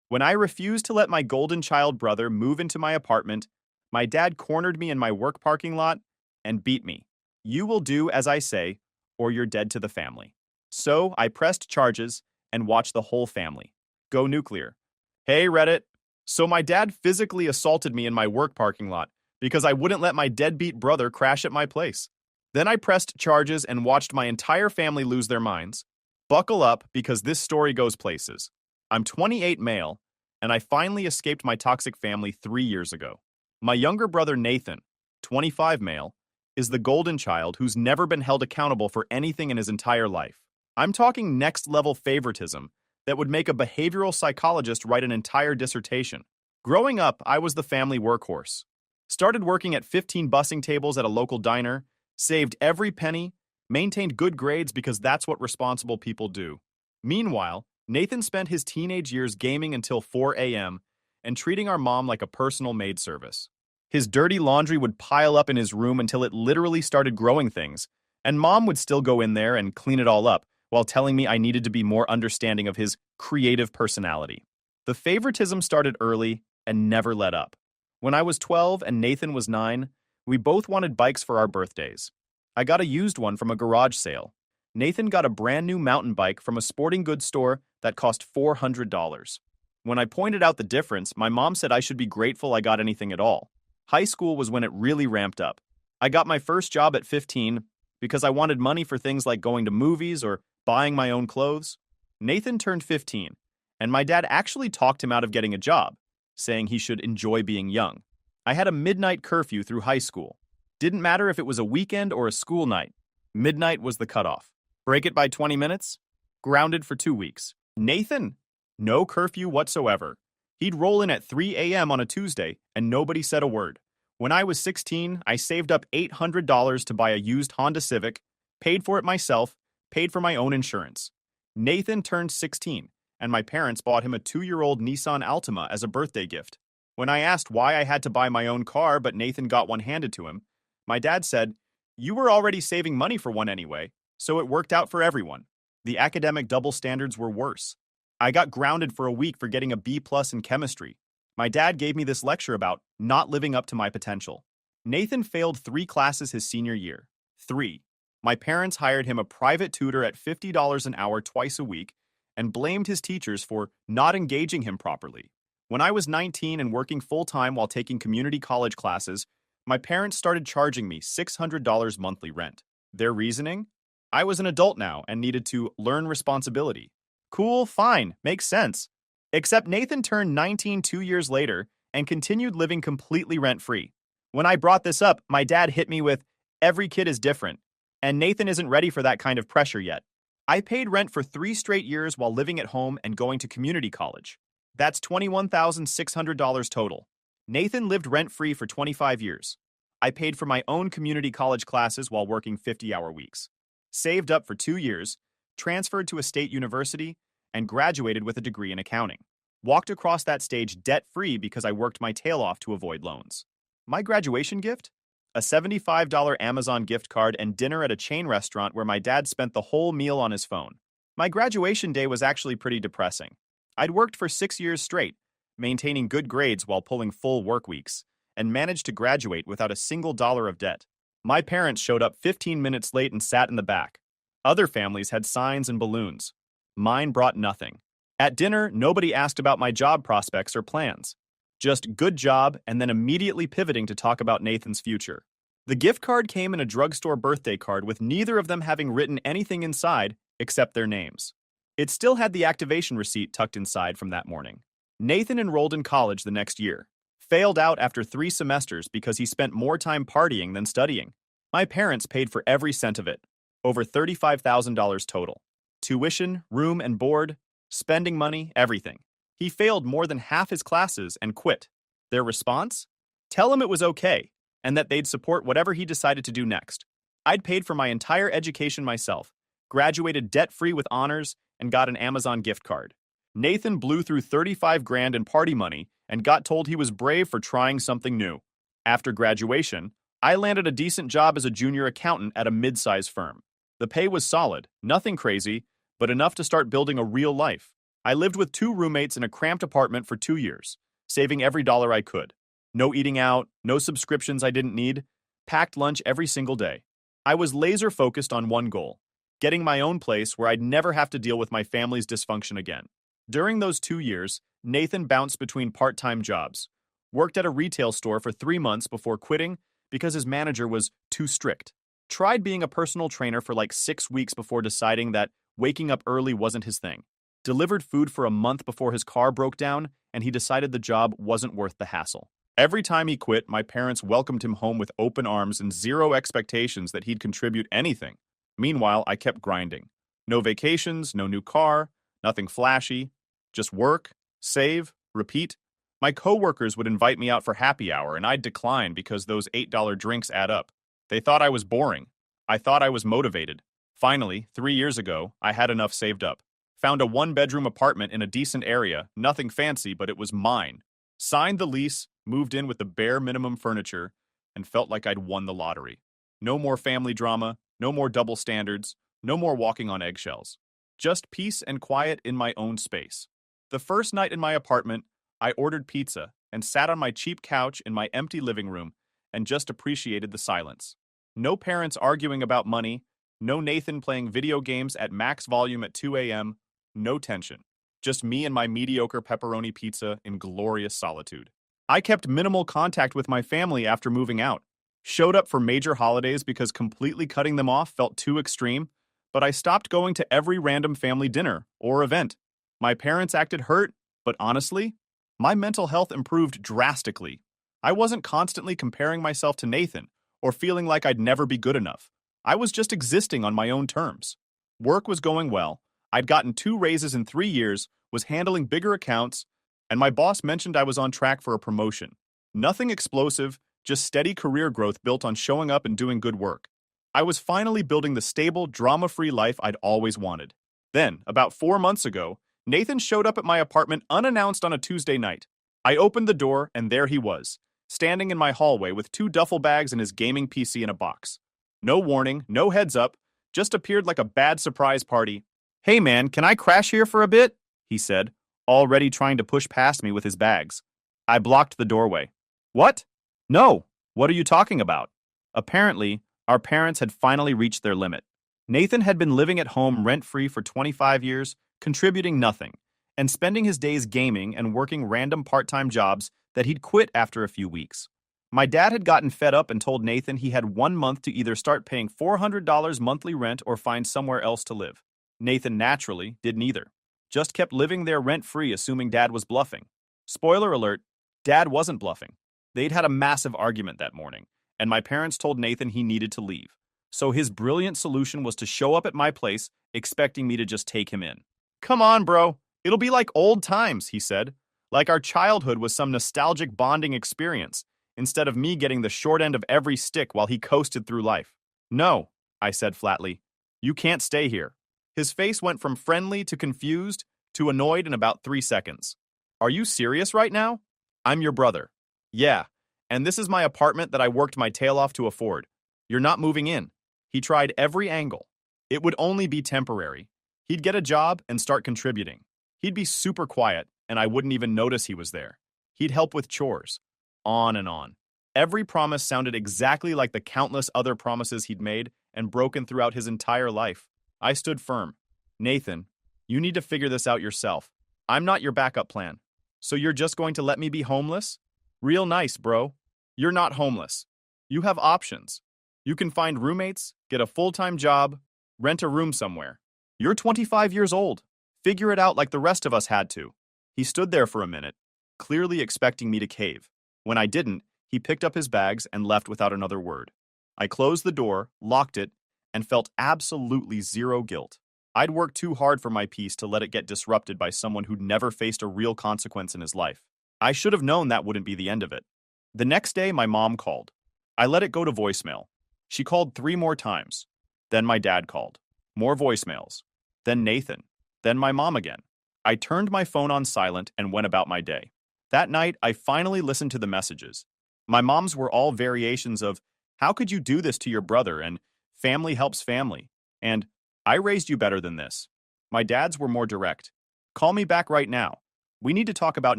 When I refused to let my golden child brother move into my apartment, my dad cornered me in my work parking lot and beat me. You will do as I say, or you're dead to the family. So I pressed charges and watched the whole family go nuclear. Hey, Reddit. So my dad physically assaulted me in my work parking lot because I wouldn't let my deadbeat brother crash at my place. Then I pressed charges and watched my entire family lose their minds. Buckle up because this story goes places. I'm 28 male, and I finally escaped my toxic family 3 years ago. My younger brother Nathan, 25 male, is the golden child who's never been held accountable for anything in his entire life. I'm talking next level favoritism that would make a behavioral psychologist write an entire dissertation. Growing up, I was the family workhorse. Started working at 15 busing tables at a local diner, saved every penny, maintained good grades because that's what responsible people do. Meanwhile, Nathan spent his teenage years gaming until 4 a.m. and treating our mom like a personal maid service. His dirty laundry would pile up in his room until it literally started growing things, and mom would still go in there and clean it all up while telling me I needed to be more understanding of his creative personality. The favoritism started early and never let up. When I was 12 and Nathan was 9, we both wanted bikes for our birthdays. I got a used one from a garage sale. Nathan got a brand new mountain bike from a sporting goods store that cost $400. When I pointed out the difference, my mom said I should be grateful I got anything at all. High school was when it really ramped up. I got my first job at 15 because I wanted money for things like going to movies or buying my own clothes. Nathan turned 15, and my dad actually talked him out of getting a job, saying he should enjoy being young. I had a midnight curfew through high school. Didn't matter if it was a weekend or a school night. Midnight was the cutoff. Break it by 20 minutes? Grounded for 2 weeks. Nathan? No curfew whatsoever. He'd roll in at 3 a.m. on a Tuesday, and nobody said a word. When I was 16, I saved up $800 to buy a used Honda Civic, paid for it myself, paid for my own insurance. Nathan turned 16, and my parents bought him a 2-year-old Nissan Altima as a birthday gift. When I asked why I had to buy my own car but Nathan got one handed to him, my dad said, "You were already saving money for one anyway, so it worked out for everyone." The academic double standards were worse. I got grounded for a week for getting a B+ in chemistry. My dad gave me this lecture about not living up to my potential. Nathan failed 3 classes his senior year. 3. My parents hired him a private tutor at $50 an hour twice a week and blamed his teachers for not engaging him properly. When I was 19 and working full-time while taking community college classes, my parents started charging me $600 monthly rent. Their reasoning? I was an adult now and needed to learn responsibility. Cool, fine, makes sense. Except Nathan turned 19 2 years later and continued living completely rent-free. When I brought this up, my dad hit me with, "Every kid is different, and Nathan isn't ready for that kind of pressure yet." I paid rent for 3 straight years while living at home and going to community college. That's $21,600 total. Nathan lived rent-free for 25 years. I paid for my own community college classes while working 50-hour weeks. Saved up for 2 years, transferred to a state university, and graduated with a degree in accounting. Walked across that stage debt-free because I worked my tail off to avoid loans. My graduation gift? A $75 Amazon gift card and dinner at a chain restaurant where my dad spent the whole meal on his phone. My graduation day was actually pretty depressing. I'd worked for 6 years straight, maintaining good grades while pulling full work weeks, and managed to graduate without a single dollar of debt. My parents showed up 15 minutes late and sat in the back. Other families had signs and balloons. Mine brought nothing. At dinner, nobody asked about my job prospects or plans. Just good job and then immediately pivoting to talk about Nathan's future. The gift card came in a drugstore birthday card with neither of them having written anything inside except their names. It still had the activation receipt tucked inside from that morning. Nathan enrolled in college the next year. Failed out after 3 semesters because he spent more time partying than studying. My parents paid for every cent of it. Over $35,000 total. Tuition, room and board, spending money, everything. He failed more than half his classes and quit. Their response? Tell him it was okay, and that they'd support whatever he decided to do next. I'd paid for my entire education myself, graduated debt-free with honors, and got an Amazon gift card. Nathan blew through 35 grand in party money and got told he was brave for trying something new. After graduation, I landed a decent job as a junior accountant at a mid-size firm. The pay was solid, nothing crazy, but enough to start building a real life. I lived with two roommates in a cramped apartment for 2 years, saving every dollar I could. No eating out, no subscriptions I didn't need, packed lunch every single day. I was laser focused on one goal: getting my own place where I'd never have to deal with my family's dysfunction again. During those 2 years, Nathan bounced between part-time jobs, worked at a retail store for 3 months before quitting because his manager was too strict. Tried being a personal trainer for like 6 weeks before deciding that waking up early wasn't his thing. Delivered food for a month before his car broke down and he decided the job wasn't worth the hassle. Every time he quit, my parents welcomed him home with open arms and zero expectations that he'd contribute anything. Meanwhile, I kept grinding. No vacations, no new car, nothing flashy. Just work, save, repeat. My coworkers would invite me out for happy hour and I'd decline because those $8 drinks add up. They thought I was boring. I thought I was motivated. Finally, 3 years ago, I had enough saved up. Found a one-bedroom apartment in a decent area, nothing fancy, but it was mine. Signed the lease, moved in with the bare minimum furniture, and felt like I'd won the lottery. No more family drama, no more double standards, no more walking on eggshells. Just peace and quiet in my own space. The first night in my apartment, I ordered pizza and sat on my cheap couch in my empty living room and just appreciated the silence. No parents arguing about money, no Nathan playing video games at max volume at 2 a.m., no tension. Just me and my mediocre pepperoni pizza in glorious solitude. I kept minimal contact with my family after moving out. Showed up for major holidays because completely cutting them off felt too extreme, but I stopped going to every random family dinner or event. My parents acted hurt, but honestly, my mental health improved drastically. I wasn't constantly comparing myself to Nathan or feeling like I'd never be good enough. I was just existing on my own terms. Work was going well. I'd gotten 2 raises in 3 years, was handling bigger accounts, and my boss mentioned I was on track for a promotion. Nothing explosive, just steady career growth built on showing up and doing good work. I was finally building the stable, drama-free life I'd always wanted. Then, about 4 months ago, Nathan showed up at my apartment unannounced on a Tuesday night. I opened the door, and there he was, standing in my hallway with 2 duffel bags and his gaming PC in a box. No warning, no heads up, just appeared like a bad surprise party. "Hey man, can I crash here for a bit?" he said, already trying to push past me with his bags. I blocked the doorway. "What? No, what are you talking about?" Apparently, our parents had finally reached their limit. Nathan had been living at home rent-free for 25 years, contributing nothing, and spending his days gaming and working random part-time jobs that he'd quit after a few weeks. My dad had gotten fed up and told Nathan he had 1 month to either start paying $400 monthly rent or find somewhere else to live. Nathan naturally did neither. Just kept living there rent-free, assuming Dad was bluffing. Spoiler alert, Dad wasn't bluffing. They'd had a massive argument that morning, and my parents told Nathan he needed to leave. So his brilliant solution was to show up at my place, expecting me to just take him in. "Come on, bro. It'll be like old times," he said. Like our childhood was some nostalgic bonding experience, instead of me getting the short end of every stick while he coasted through life. "No," I said flatly. "You can't stay here." His face went from friendly to confused to annoyed in about 3 seconds. "Are you serious right now? I'm your brother." "Yeah, and this is my apartment that I worked my tail off to afford. You're not moving in." He tried every angle. It would only be temporary. He'd get a job and start contributing. He'd be super quiet, and I wouldn't even notice he was there. He'd help with chores. On and on. Every promise sounded exactly like the countless other promises he'd made and broken throughout his entire life. I stood firm. "Nathan, you need to figure this out yourself. I'm not your backup plan. So you're just going to let me be homeless? Real nice, bro. You're not homeless. You have options. You can find roommates, get a full-time job, rent a room somewhere. You're 25 years old. Figure it out like the rest of us had to." He stood there for a minute, clearly expecting me to cave. When I didn't, he picked up his bags and left without another word. I closed the door, locked it, and felt absolutely zero guilt. I'd worked too hard for my peace to let it get disrupted by someone who'd never faced a real consequence in his life. I should have known that wouldn't be the end of it. The next day, my mom called. I let it go to voicemail. She called 3 more times. Then my dad called. More voicemails. Then Nathan. Then my mom again. I turned my phone on silent and went about my day. That night, I finally listened to the messages. My mom's were all variations of, "How could you do this to your brother?" and "Family helps family," and "I raised you better than this." My dad's were more direct. Call me back right now. We need to talk about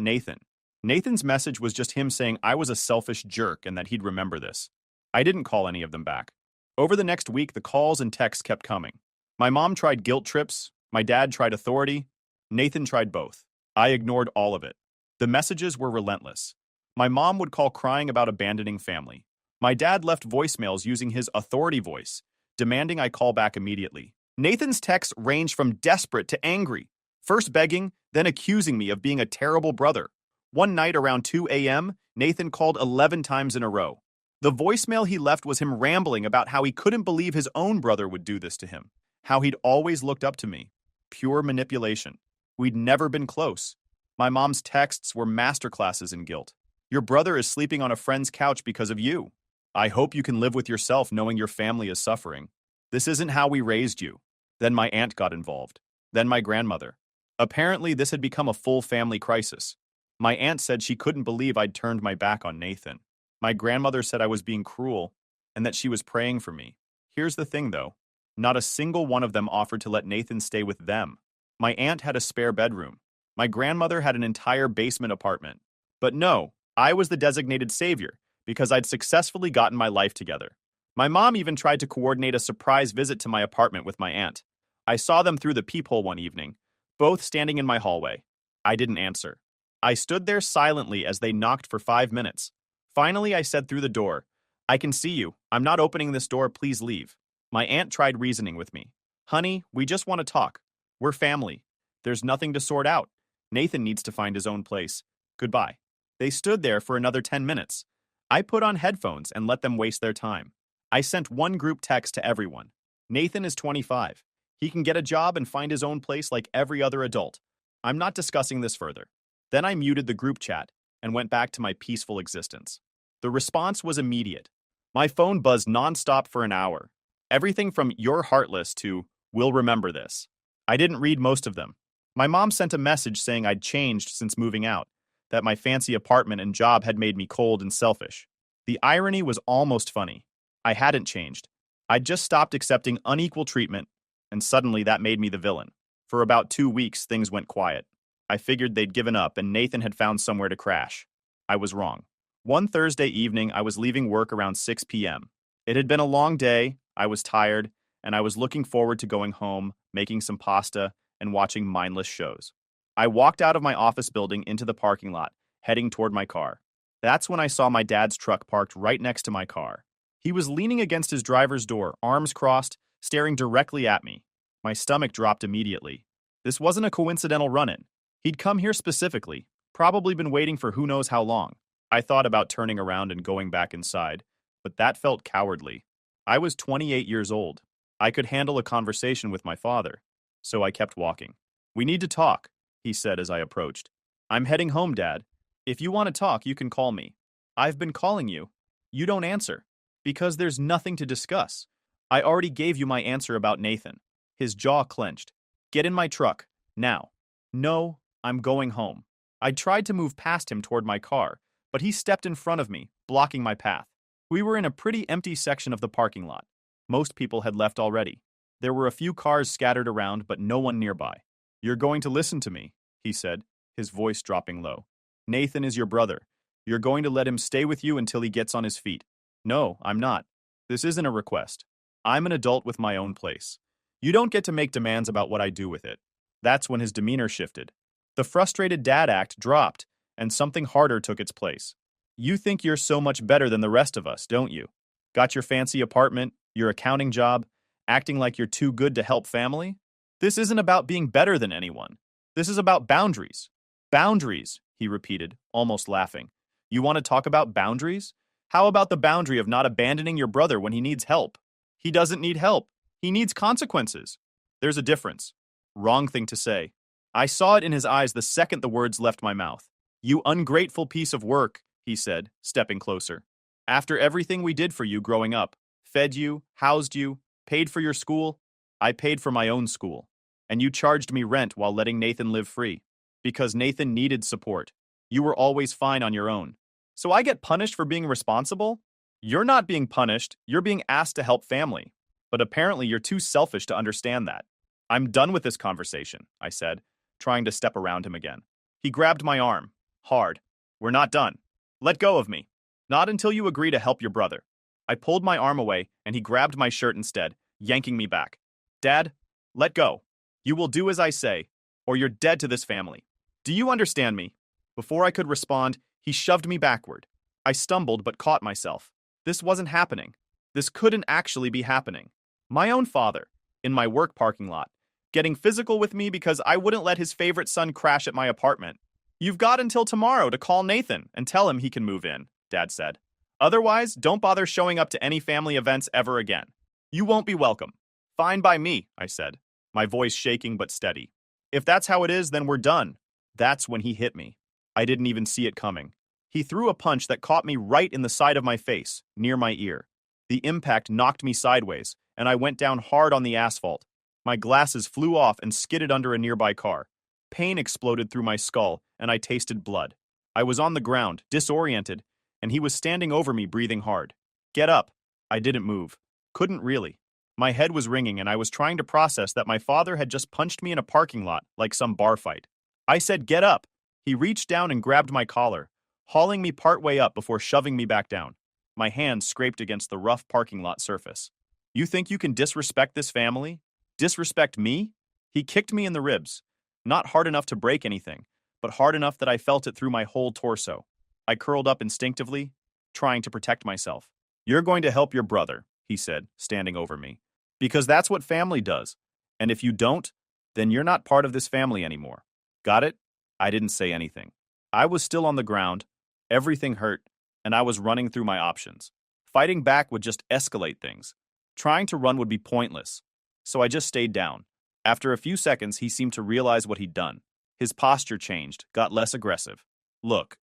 Nathan. Nathan's message was just him saying I was a selfish jerk and that he'd remember this. I didn't call any of them back. Over the next week, the calls and texts kept coming. My mom tried guilt trips, my dad tried authority, Nathan tried both. I ignored all of it. The messages were relentless. My mom would call crying about abandoning family. My dad left voicemails using his authority voice, demanding I call back immediately. Nathan's texts ranged from desperate to angry, first begging, then accusing me of being a terrible brother. One night around 2 a.m., Nathan called 11 times in a row. The voicemail he left was him rambling about how he couldn't believe his own brother would do this to him, how he'd always looked up to me. Pure manipulation. We'd never been close. My mom's texts were masterclasses in guilt. Your brother is sleeping on a friend's couch because of you. I hope you can live with yourself knowing your family is suffering. This isn't how we raised you. Then my aunt got involved. Then my grandmother. Apparently, this had become a full family crisis. My aunt said she couldn't believe I'd turned my back on Nathan. My grandmother said I was being cruel and that she was praying for me. Here's the thing, though. Not a single one of them offered to let Nathan stay with them. My aunt had a spare bedroom. My grandmother had an entire basement apartment. But no, I was the designated savior because I'd successfully gotten my life together. My mom even tried to coordinate a surprise visit to my apartment with my aunt. I saw them through the peephole one evening, both standing in my hallway. I didn't answer. I stood there silently as they knocked for 5 minutes. Finally, I said through the door, I can see you. I'm not opening this door. Please leave. My aunt tried reasoning with me. Honey, we just want to talk. We're family. There's nothing to sort out. Nathan needs to find his own place. Goodbye. They stood there for another 10 minutes. I put on headphones and let them waste their time. I sent one group text to everyone. Nathan is 25. He can get a job and find his own place like every other adult. I'm not discussing this further. Then I muted the group chat and went back to my peaceful existence. The response was immediate. My phone buzzed nonstop for an hour. Everything from "you're heartless" to "we'll remember this." I didn't read most of them. My mom sent a message saying I'd changed since moving out, that my fancy apartment and job had made me cold and selfish. The irony was almost funny. I hadn't changed. I'd just stopped accepting unequal treatment, and suddenly that made me the villain. For about 2 weeks, things went quiet. I figured they'd given up and Nathan had found somewhere to crash. I was wrong. One Thursday evening, I was leaving work around 6 p.m. It had been a long day, I was tired, and I was looking forward to going home, making some pasta, and watching mindless shows. I walked out of my office building into the parking lot, heading toward my car. That's when I saw my dad's truck parked right next to my car. He was leaning against his driver's door, arms crossed, staring directly at me. My stomach dropped immediately. This wasn't a coincidental run-in. He'd come here specifically, probably been waiting for who knows how long. I thought about turning around and going back inside, but that felt cowardly. I was 28 years old. I could handle a conversation with my father, so I kept walking. We need to talk, he said as I approached. I'm heading home, Dad. If you want to talk, you can call me. I've been calling you. You don't answer. Because there's nothing to discuss. I already gave you my answer about Nathan. His jaw clenched. Get in my truck, now. No, I'm going home. I tried to move past him toward my car, but he stepped in front of me, blocking my path. We were in a pretty empty section of the parking lot. Most people had left already. There were a few cars scattered around, but no one nearby. You're going to listen to me, he said, his voice dropping low. Nathan is your brother. You're going to let him stay with you until he gets on his feet. No, I'm not. This isn't a request. I'm an adult with my own place. You don't get to make demands about what I do with it. That's when his demeanor shifted. The frustrated dad act dropped, and something harder took its place. You think you're so much better than the rest of us, don't you? Got your fancy apartment, your accounting job, acting like you're too good to help family? This isn't about being better than anyone. This is about boundaries. Boundaries, he repeated, almost laughing. You want to talk about boundaries? How about the boundary of not abandoning your brother when he needs help? He doesn't need help. He needs consequences. There's a difference. Wrong thing to say. I saw it in his eyes the second the words left my mouth. You ungrateful piece of work, he said, stepping closer. After everything we did for you growing up, fed you, housed you, paid for your school, I paid for my own school. And you charged me rent while letting Nathan live free. Because Nathan needed support. You were always fine on your own. So I get punished for being responsible? You're not being punished, you're being asked to help family. But apparently you're too selfish to understand that. I'm done with this conversation, I said. trying to step around him again. He grabbed my arm. Hard. We're not done. Let go of me. Not until you agree to help your brother. I pulled my arm away, and he grabbed my shirt instead, yanking me back. Dad, let go. You will do as I say, or you're dead to this family. Do you understand me? Before I could respond, he shoved me backward. I stumbled but caught myself. This wasn't happening. This couldn't actually be happening. My own father, in my work parking lot, getting physical with me because I wouldn't let his favorite son crash at my apartment. You've got until tomorrow to call Nathan and tell him he can move in, Dad said. Otherwise, don't bother showing up to any family events ever again. You won't be welcome. Fine by me, I said, my voice shaking but steady. If that's how it is, then we're done. That's when he hit me. I didn't even see it coming. He threw a punch that caught me right in the side of my face, near my ear. The impact knocked me sideways, and I went down hard on the asphalt. My glasses flew off and skidded under a nearby car. Pain exploded through my skull, and I tasted blood. I was on the ground, disoriented, and he was standing over me, breathing hard. Get up. I didn't move. Couldn't really. My head was ringing, and I was trying to process that my father had just punched me in a parking lot, like some bar fight. I said, get up. He reached down and grabbed my collar, hauling me partway up before shoving me back down. My hands scraped against the rough parking lot surface. You think you can disrespect this family? Disrespect me? He kicked me in the ribs. Not hard enough to break anything, but hard enough that I felt it through my whole torso. I curled up instinctively, trying to protect myself. You're going to help your brother, he said, standing over me. Because that's what family does. And if you don't, then you're not part of this family anymore. Got it? I didn't say anything. I was still on the ground, everything hurt, and I was running through my options. Fighting back would just escalate things. Trying to run would be pointless. So I just stayed down. After a few seconds, he seemed to realize what he'd done. His posture changed, got less aggressive. Look,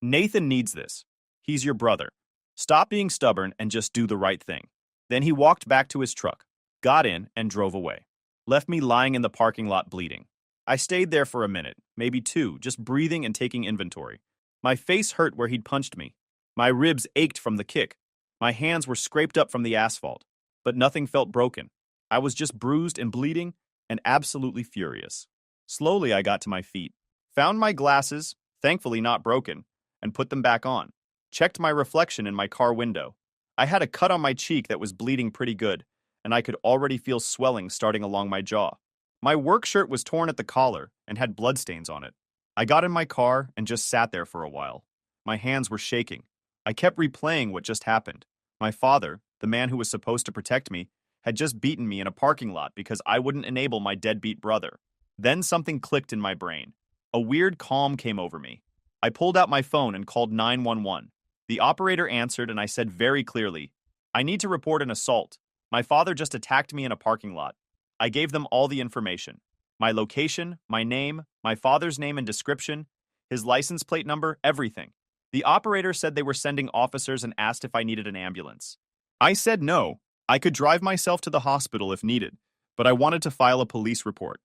Nathan needs this. He's your brother. Stop being stubborn and just do the right thing. Then he walked back to his truck, got in, and drove away. Left me lying in the parking lot bleeding. I stayed there for a minute, maybe two, just breathing and taking inventory. My face hurt where he'd punched me. My ribs ached from the kick. My hands were scraped up from the asphalt. But nothing felt broken. I was just bruised and bleeding and absolutely furious. Slowly I got to my feet, found my glasses, thankfully not broken, and put them back on. Checked my reflection in my car window. I had a cut on my cheek that was bleeding pretty good, and I could already feel swelling starting along my jaw. My work shirt was torn at the collar and had bloodstains on it. I got in my car and just sat there for a while. My hands were shaking. I kept replaying what just happened. My father, the man who was supposed to protect me, had just beaten me in a parking lot because I wouldn't enable my deadbeat brother. Then something clicked in my brain. A weird calm came over me. I pulled out my phone and called 911. The operator answered and I said very clearly, I need to report an assault. My father just attacked me in a parking lot. I gave them all the information. My location, my name, my father's name and description, his license plate number, everything. The operator said they were sending officers and asked if I needed an ambulance. I said no. I could drive myself to the hospital if needed, but I wanted to file a police report.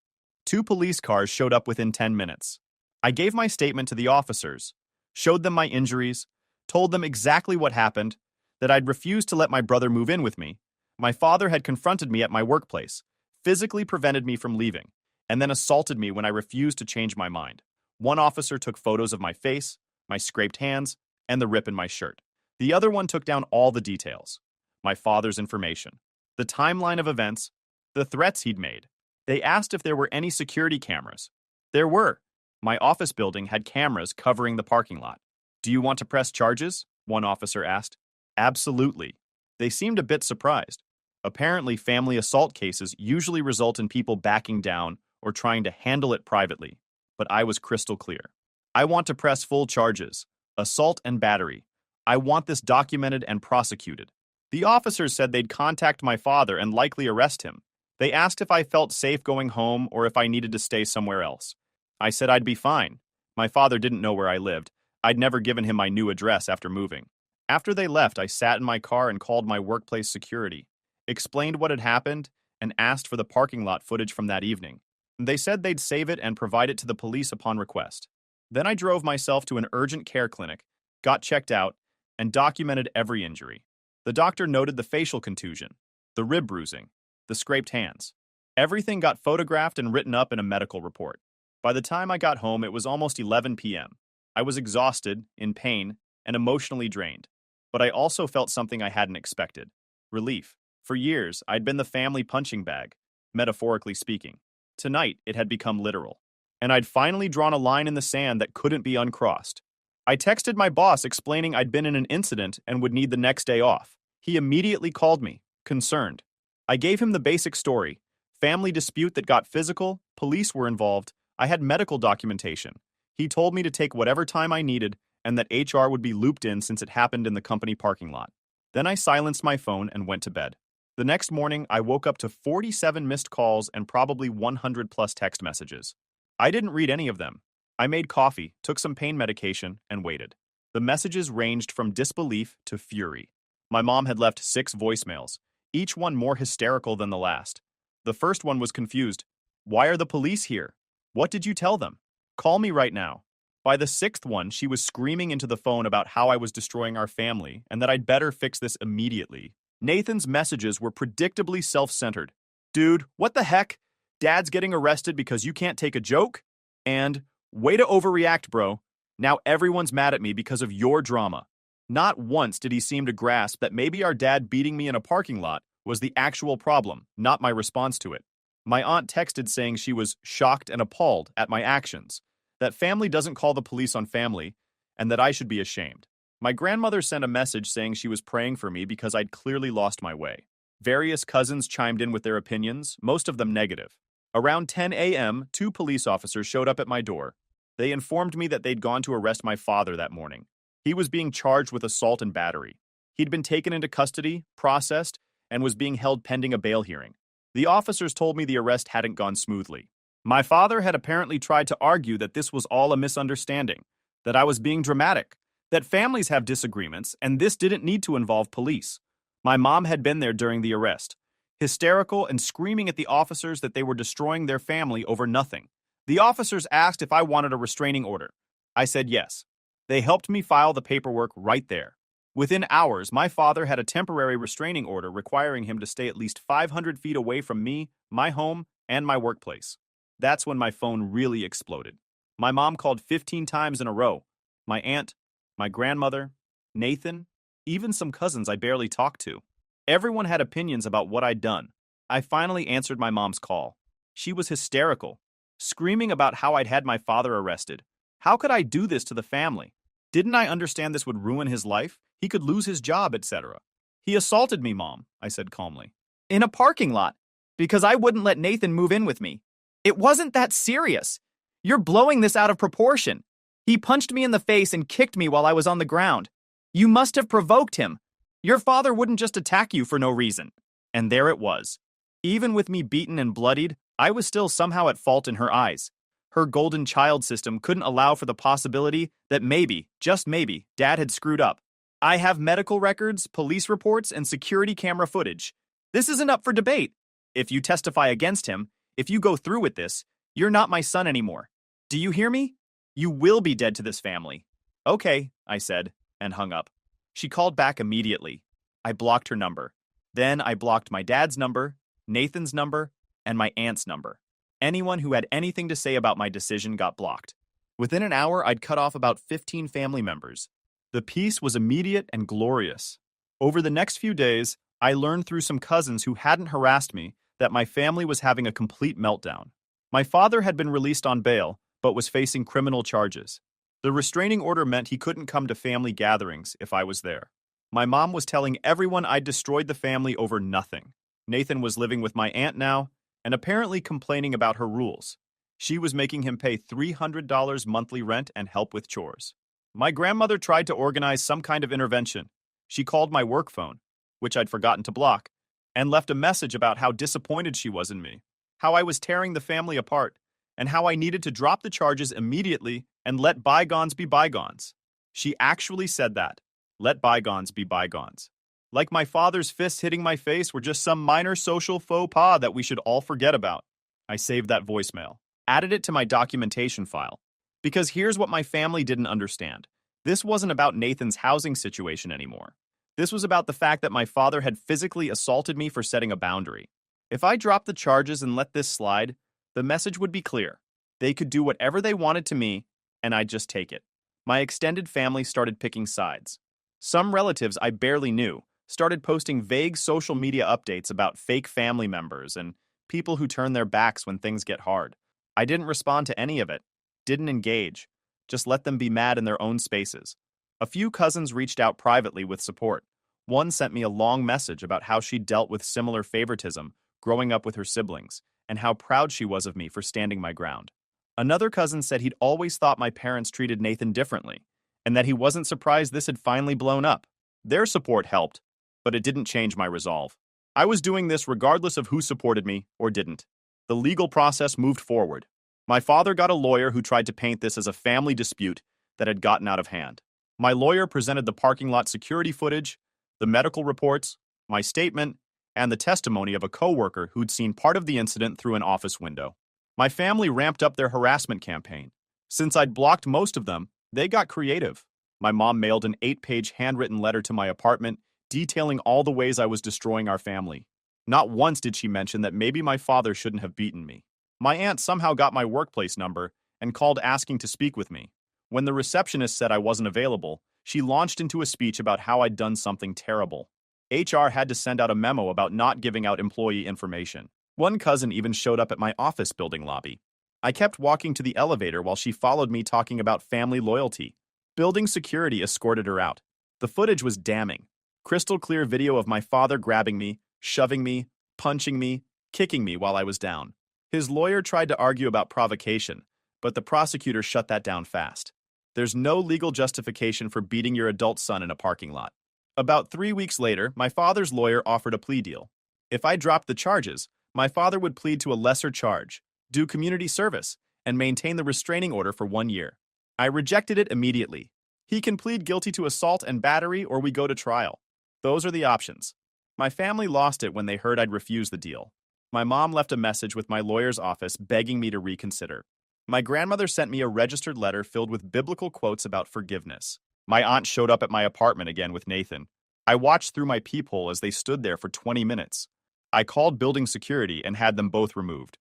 2 police cars showed up within 10 minutes. I gave my statement to the officers, showed them my injuries, told them exactly what happened, that I'd refused to let my brother move in with me. My father had confronted me at my workplace, physically prevented me from leaving, and then assaulted me when I refused to change my mind. One officer took photos of my face, my scraped hands, and the rip in my shirt. The other one took down all the details. My father's information, the timeline of events, the threats he'd made. They asked if there were any security cameras. There were. My office building had cameras covering the parking lot. Do you want to press charges? One officer asked. Absolutely. They seemed a bit surprised. Apparently, family assault cases usually result in people backing down or trying to handle it privately. But I was crystal clear. I want to press full charges, assault and battery. I want this documented and prosecuted. The officers said they'd contact my father and likely arrest him. They asked if I felt safe going home or if I needed to stay somewhere else. I said I'd be fine. My father didn't know where I lived. I'd never given him my new address after moving. After they left, I sat in my car and called my workplace security, explained what had happened, and asked for the parking lot footage from that evening. They said they'd save it and provide it to the police upon request. Then I drove myself to an urgent care clinic, got checked out, and documented every injury. The doctor noted the facial contusion, the rib bruising, the scraped hands. Everything got photographed and written up in a medical report. By the time I got home, it was almost 11 p.m. I was exhausted, in pain, and emotionally drained. But I also felt something I hadn't expected: relief. For years, I'd been the family punching bag, metaphorically speaking. Tonight, it had become literal. And I'd finally drawn a line in the sand that couldn't be uncrossed. I texted my boss explaining I'd been in an incident and would need the next day off. He immediately called me, concerned. I gave him the basic story: family dispute that got physical, police were involved, I had medical documentation. He told me to take whatever time I needed and that HR would be looped in since it happened in the company parking lot. Then I silenced my phone and went to bed. The next morning, I woke up to 47 missed calls and probably 100 plus text messages. I didn't read any of them. I made coffee, took some pain medication, and waited. The messages ranged from disbelief to fury. My mom had left 6 voicemails, each one more hysterical than the last. The first one was confused. "Why are the police here? What did you tell them? Call me right now." By the 6th one, she was screaming into the phone about how I was destroying our family and that I'd better fix this immediately. Nathan's messages were predictably self-centered. "Dude, what the heck? Dad's getting arrested because you can't take a joke?" And, "Way to overreact, bro. Now everyone's mad at me because of your drama." Not once did he seem to grasp that maybe our dad beating me in a parking lot was the actual problem, not my response to it. My aunt texted saying she was shocked and appalled at my actions, that family doesn't call the police on family, and that I should be ashamed. My grandmother sent a message saying she was praying for me because I'd clearly lost my way. Various cousins chimed in with their opinions, most of them negative. Around 10 a.m., 2 police officers showed up at my door. They informed me that they'd gone to arrest my father that morning. He was being charged with assault and battery. He'd been taken into custody, processed, and was being held pending a bail hearing. The officers told me the arrest hadn't gone smoothly. My father had apparently tried to argue that this was all a misunderstanding, that I was being dramatic, that families have disagreements, and this didn't need to involve police. My mom had been there during the arrest, hysterical and screaming at the officers that they were destroying their family over nothing. The officers asked if I wanted a restraining order. I said yes. They helped me file the paperwork right there. Within hours, my father had a temporary restraining order requiring him to stay at least 500 feet away from me, my home, and my workplace. That's when my phone really exploded. My mom called 15 times in a row. My aunt, my grandmother, Nathan, even some cousins I barely talked to. Everyone had opinions about what I'd done. I finally answered my mom's call. She was hysterical, screaming about how I'd had my father arrested. How could I do this to the family? Didn't I understand this would ruin his life? He could lose his job, etc. "He assaulted me, Mom," I said calmly. "In a parking lot, because I wouldn't let Nathan move in with me. It wasn't that serious. You're blowing this out of proportion. He punched me in the face and kicked me while I was on the ground. You must have provoked him. Your father wouldn't just attack you for no reason." And there it was. Even with me beaten and bloodied, I was still somehow at fault in her eyes. Her golden child system couldn't allow for the possibility that maybe, just maybe, Dad had screwed up. I have medical records, police reports, and security camera footage. This isn't up for debate. If you testify against him, if you go through with this, you're not my son anymore. Do you hear me? You will be dead to this family. "Okay," I said, and hung up. She called back immediately. I blocked her number. Then I blocked my dad's number, Nathan's number, and my aunt's number. Anyone who had anything to say about my decision got blocked. Within an hour, I'd cut off about 15 family members. The peace was immediate and glorious. Over the next few days, I learned through some cousins who hadn't harassed me that my family was having a complete meltdown. My father had been released on bail, but was facing criminal charges. The restraining order meant he couldn't come to family gatherings if I was there. My mom was telling everyone I'd destroyed the family over nothing. Nathan was living with my aunt now, and apparently complaining about her rules. She was making him pay $300 monthly rent and help with chores. My grandmother tried to organize some kind of intervention. She called my work phone, which I'd forgotten to block, and left a message about how disappointed she was in me, how I was tearing the family apart, and how I needed to drop the charges immediately and let bygones be bygones. She actually said that. Let bygones be bygones. Like my father's fists hitting my face were just some minor social faux pas that we should all forget about. I saved that voicemail, added it to my documentation file. Because here's what my family didn't understand. This wasn't about Nathan's housing situation anymore. This was about the fact that my father had physically assaulted me for setting a boundary. If I dropped the charges and let this slide, the message would be clear. They could do whatever they wanted to me, and I'd just take it. My extended family started picking sides. Some relatives I barely knew started posting vague social media updates about fake family members and people who turn their backs when things get hard. I didn't respond to any of it, didn't engage, just let them be mad in their own spaces. A few cousins reached out privately with support. One sent me a long message about how she dealt with similar favoritism growing up with her siblings and how proud she was of me for standing my ground. Another cousin said he'd always thought my parents treated Nathan differently and that he wasn't surprised this had finally blown up. Their support helped, but it didn't change my resolve. I was doing this regardless of who supported me or didn't. The legal process moved forward. My father got a lawyer who tried to paint this as a family dispute that had gotten out of hand. My lawyer presented the parking lot security footage, the medical reports, my statement, and the testimony of a coworker who'd seen part of the incident through an office window. My family ramped up their harassment campaign. Since I'd blocked most of them, they got creative. My mom mailed an 8-page handwritten letter to my apartment detailing all the ways I was destroying our family. Not once did she mention that maybe my father shouldn't have beaten me. My aunt somehow got my workplace number and called asking to speak with me. When the receptionist said I wasn't available, she launched into a speech about how I'd done something terrible. HR had to send out a memo about not giving out employee information. One cousin even showed up at my office building lobby. I kept walking to the elevator while she followed me talking about family loyalty. Building security escorted her out. The footage was damning. Crystal clear video of my father grabbing me, shoving me, punching me, kicking me while I was down. His lawyer tried to argue about provocation, but the prosecutor shut that down fast. There's no legal justification for beating your adult son in a parking lot. About 3 weeks later, my father's lawyer offered a plea deal. If I dropped the charges, my father would plead to a lesser charge, do community service, and maintain the restraining order for 1 year. I rejected it immediately. He can plead guilty to assault and battery, or we go to trial. Those are the options. My family lost it when they heard I'd refused the deal. My mom left a message with my lawyer's office begging me to reconsider. My grandmother sent me a registered letter filled with biblical quotes about forgiveness. My aunt showed up at my apartment again with Nathan. I watched through my peephole as they stood there for 20 minutes. I called building security and had them both removed.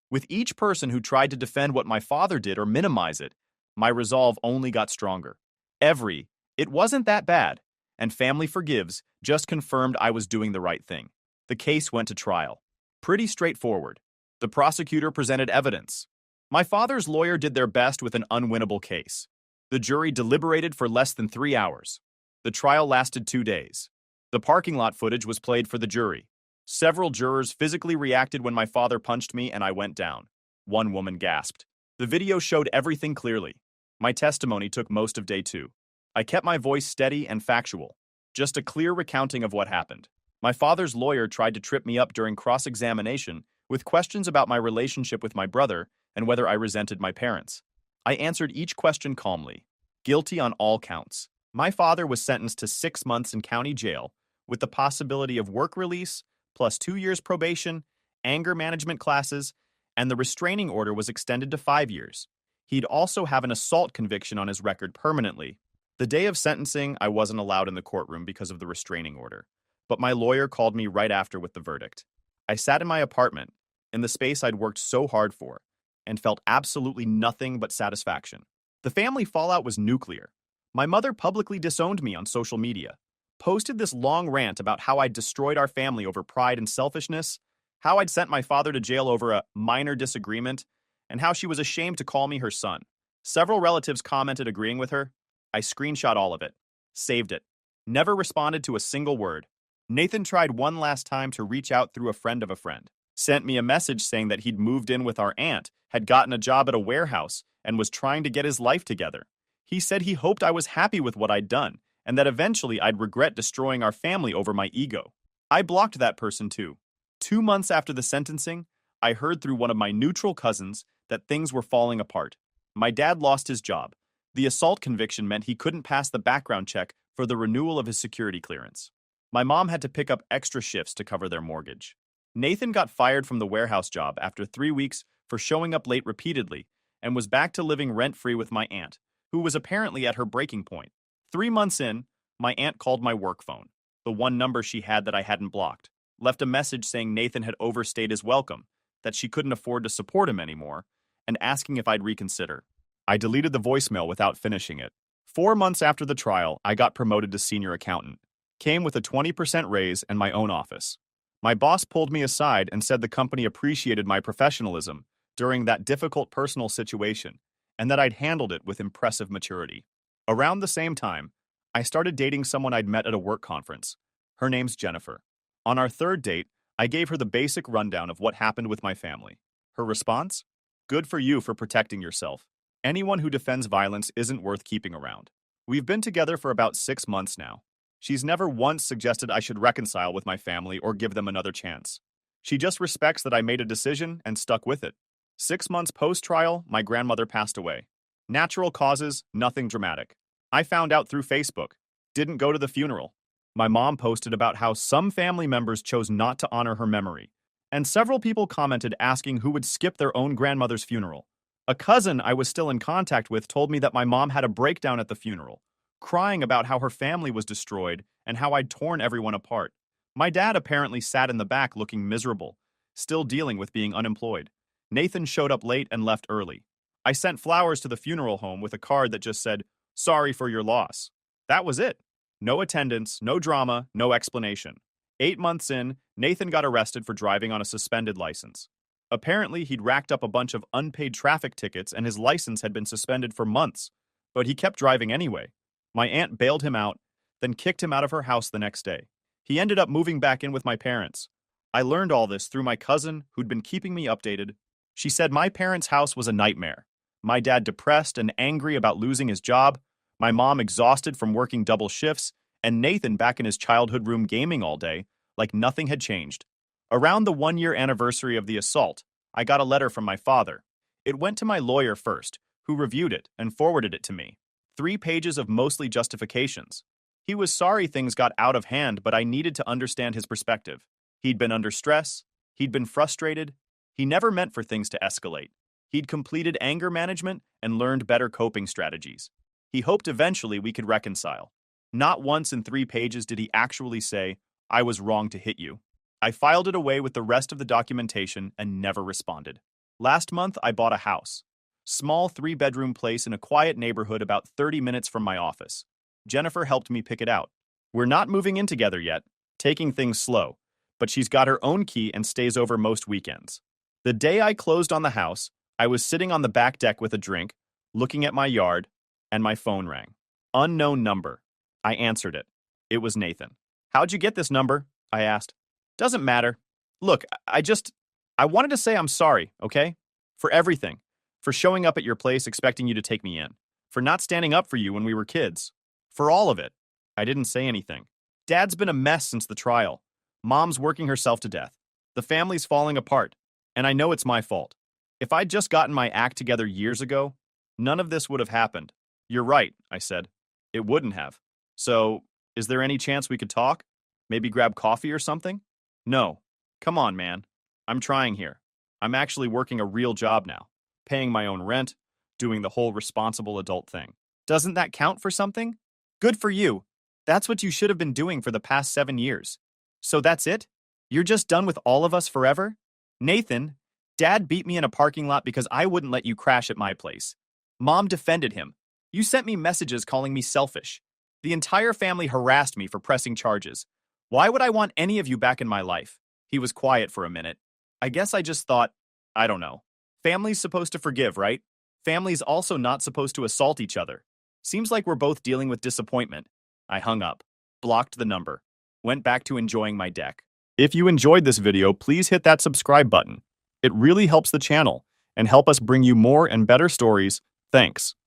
With each person who tried to defend what my father did or minimize it, my resolve only got stronger. It wasn't that bad, and family forgives just confirmed I was doing the right thing. The case went to trial. Pretty straightforward. The prosecutor presented evidence. My father's lawyer did their best with an unwinnable case. The jury deliberated for less than 3 hours. The trial lasted 2 days. The parking lot footage was played for the jury. Several jurors physically reacted when my father punched me and I went down. One woman gasped. The video showed everything clearly. My testimony took most of day 2. I kept my voice steady and factual. Just a clear recounting of what happened. My father's lawyer tried to trip me up during cross-examination with questions about my relationship with my brother and whether I resented my parents. I answered each question calmly. Guilty on all counts. My father was sentenced to 6 months in county jail with the possibility of work release, plus 2 years probation, anger management classes, and the restraining order was extended to 5 years. He'd also have an assault conviction on his record permanently. The day of sentencing, I wasn't allowed in the courtroom because of the restraining order, but my lawyer called me right after with the verdict. I sat in my apartment, in the space I'd worked so hard for, and felt absolutely nothing but satisfaction. The family fallout was nuclear. My mother publicly disowned me on social media, posted this long rant about how I'd destroyed our family over pride and selfishness, how I'd sent my father to jail over a minor disagreement, and how she was ashamed to call me her son. Several relatives commented agreeing with her. I screenshot all of it, saved it, never responded to a single word. Nathan tried one last time to reach out through a friend of a friend, sent me a message saying that he'd moved in with our aunt, had gotten a job at a warehouse, and was trying to get his life together. He said he hoped I was happy with what I'd done, and that eventually I'd regret destroying our family over my ego. I blocked that person too. 2 months after the sentencing, I heard through one of my neutral cousins that things were falling apart. My dad lost his job. The assault conviction meant he couldn't pass the background check for the renewal of his security clearance. My mom had to pick up extra shifts to cover their mortgage. Nathan got fired from the warehouse job after 3 weeks for showing up late repeatedly and was back to living rent-free with my aunt, who was apparently at her breaking point. 3 months in, my aunt called my work phone, the one number she had that I hadn't blocked, left a message saying Nathan had overstayed his welcome, that she couldn't afford to support him anymore, and asking if I'd reconsider. I deleted the voicemail without finishing it. 4 months after the trial, I got promoted to senior accountant. Came with a 20% raise and my own office. My boss pulled me aside and said the company appreciated my professionalism during that difficult personal situation and that I'd handled it with impressive maturity. Around the same time, I started dating someone I'd met at a work conference. Her name's Jennifer. On our third date, I gave her the basic rundown of what happened with my family. Her response? Good for you for protecting yourself. Anyone who defends violence isn't worth keeping around. We've been together for about 6 months now. She's never once suggested I should reconcile with my family or give them another chance. She just respects that I made a decision and stuck with it. 6 months post-trial, my grandmother passed away. Natural causes, nothing dramatic. I found out through Facebook. Didn't go to the funeral. My mom posted about how some family members chose not to honor her memory, and several people commented asking who would skip their own grandmother's funeral. A cousin I was still in contact with told me that my mom had a breakdown at the funeral, crying about how her family was destroyed and how I'd torn everyone apart. My dad apparently sat in the back looking miserable, still dealing with being unemployed. Nathan showed up late and left early. I sent flowers to the funeral home with a card that just said, "Sorry for your loss." That was it. No attendance, no drama, no explanation. 8 months in, Nathan got arrested for driving on a suspended license. Apparently, he'd racked up a bunch of unpaid traffic tickets and his license had been suspended for months, but he kept driving anyway. My aunt bailed him out, then kicked him out of her house the next day. He ended up moving back in with my parents. I learned all this through my cousin, who'd been keeping me updated. She said my parents' house was a nightmare. My dad depressed and angry about losing his job, my mom exhausted from working double shifts, and Nathan back in his childhood room gaming all day, like nothing had changed. Around the 1-year anniversary of the assault, I got a letter from my father. It went to my lawyer first, who reviewed it and forwarded it to me. 3 pages of mostly justifications. He was sorry things got out of hand, but I needed to understand his perspective. He'd been under stress. He'd been frustrated. He never meant for things to escalate. He'd completed anger management and learned better coping strategies. He hoped eventually we could reconcile. Not once in 3 pages did he actually say, "I was wrong to hit you." I filed it away with the rest of the documentation and never responded. Last month, I bought a house. Small 3-bedroom place in a quiet neighborhood about 30 minutes from my office. Jennifer helped me pick it out. We're not moving in together yet, taking things slow, but she's got her own key and stays over most weekends. The day I closed on the house, I was sitting on the back deck with a drink, looking at my yard, and my phone rang. Unknown number. I answered it. It was Nathan. "How'd you get this number?" I asked. "Doesn't matter. Look, I wanted to say I'm sorry, okay? For everything. For showing up at your place expecting you to take me in. For not standing up for you when we were kids. For all of it." I didn't say anything. Dad's been a mess since the trial. Mom's working herself to death. The family's falling apart. And I know it's my fault. If I'd just gotten my act together years ago, none of this would have happened. "You're right," I said. "It wouldn't have. So, is there any chance we could talk? Maybe grab coffee or something?" "No. Come on, man. I'm trying here. I'm actually working a real job now. Paying my own rent, doing the whole responsible adult thing. Doesn't that count for something? Good for you. That's what you should have been doing for the past 7 years. So that's it? You're just done with all of us forever? Nathan, Dad beat me in a parking lot because I wouldn't let you crash at my place. Mom defended him. You sent me messages calling me selfish. The entire family harassed me for pressing charges. Why would I want any of you back in my life?" He was quiet for a minute. I guess I just thought, I don't know. Family's supposed to forgive, right? Family's also not supposed to assault each other. Seems like we're both dealing with disappointment. I hung up, blocked the number, went back to enjoying my deck. If you enjoyed this video, please hit that subscribe button. It really helps the channel and help us bring you more and better stories. Thanks.